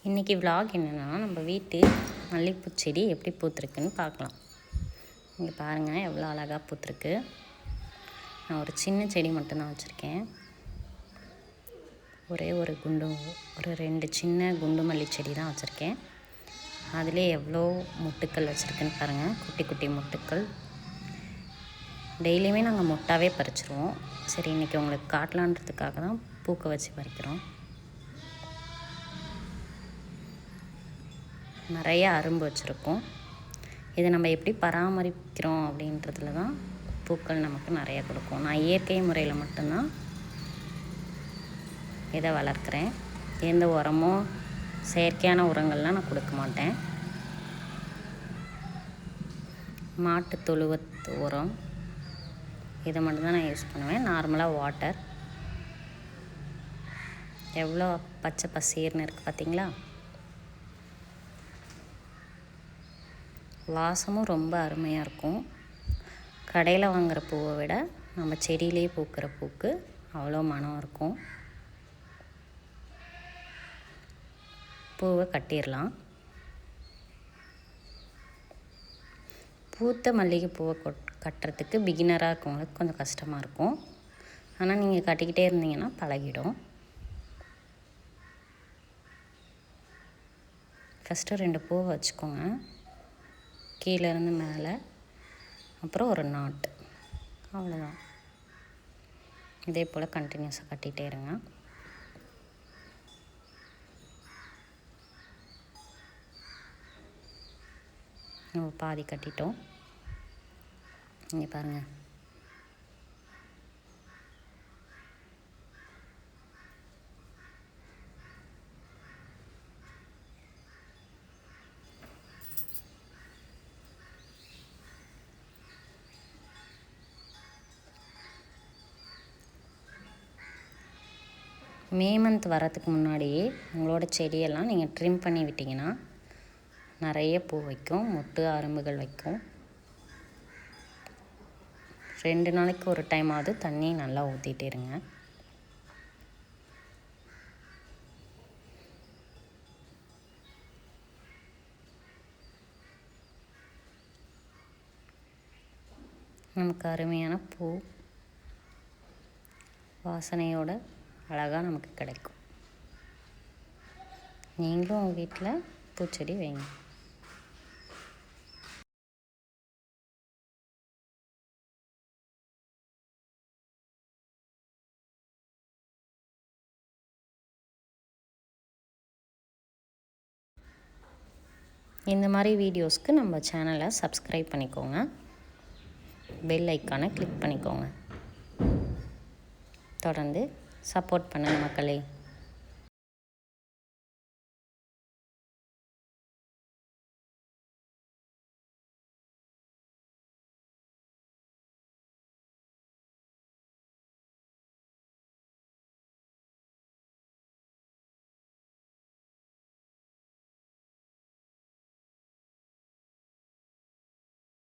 இன்றைக்கி விலாக் என்னென்னா, நம்ம வீட்டு மல்லிகைப்பூ செடி எப்படி பூத்துருக்குன்னு பார்க்கலாம். இங்கே பாருங்கள் எவ்வளோ அழகாக பூத்துருக்கு. நான் ஒரு சின்ன செடி மட்டும்தான் வச்சுருக்கேன். ஒரு 2 சின்ன குண்டு மல்லி செடி தான் வச்சுருக்கேன். அதிலே எவ்வளோ மொட்டுக்கள் வச்சுருக்குன்னு பாருங்கள், குட்டி குட்டி மொட்டுக்கள். டெய்லியுமே நாங்கள் மொட்டாவே பறிச்சிருவோம். சரி, இன்றைக்கி உங்களுக்கு காட்டலான்றதுக்காக தான் பூக்க வச்சு பறிக்கிறோம். நிறைய அரும்பு வச்சுருக்கோம். இதை நம்ம எப்படி பராமரிக்கிறோம் அப்படின்றதுல தான் பூக்கள் நமக்கு நிறைய கொடுக்கும். நான் இயற்கை முறையில் மட்டும்தான் இதை வளர்க்குறேன். எந்த உரமோ செயற்கையான உரங்கள்லாம் நான் கொடுக்க மாட்டேன். மாட்டு தொழுவத்து உரம் இதை மட்டும்தான் நான் யூஸ் பண்ணுவேன். நார்மலாக வாட்டர். எவ்வளோ பச்சை பசேர்னு இருக்குது பார்த்தீங்களா? வாசமும் ரொம்ப அருமையாக இருக்கும். கடையில் வாங்குகிற பூவை விட நம்ம செடியிலே பூக்கிற பூக்கு அவ்வளோ மனம் இருக்கும். பூவை கட்டிடலாம். பூத்த மல்லிகை பூவை கட்டுறதுக்கு பிகினராக இருக்கவங்களுக்கு கொஞ்சம் கஷ்டமாக இருக்கும். ஆனால் நீங்கள் கட்டிக்கிட்டே இருந்தீங்கன்னா பழகிடும். ஃபஸ்ட்டு 2 பூவை வச்சுக்கோங்க, கீழேருந்து மேலே, அப்புறம் ஒரு நாட்டு. அவ்வளோதான். இதே போல் கண்டினியூஸாக கட்டிகிட்டே இருங்க. நம்ம பாதி கட்டிட்டோம். இங்கே பாருங்கள், மே மந்த் வரத்துக்கு முன்னாடியே உங்களோட செடியெல்லாம் நீங்கள் ட்ரிம் பண்ணி விட்டிங்கன்னா நிறைய பூ வைக்கும், மொட்டு அரும்புகள் வைக்கும். 2 நாளைக்கு ஒரு டைமாவது தண்ணி நல்லா ஊற்றிட்டே இருங்க. நமக்கு அருமையான பூ வாசனையோட அழகாக நமக்கு கிடைக்கும். நீங்களும் உங்கள் வீட்டில் பூச்செடி வைங்க. இந்த மாதிரி வீடியோஸ்க்கு நம்ம சேனலை சப்ஸ்கிரைப் பண்ணிக்கோங்க, பெல் ஐக்கானை கிளிக் பண்ணிக்கோங்க. தொடர்ந்து சப்போர்ட் பண்ணுங்கள் மக்களே.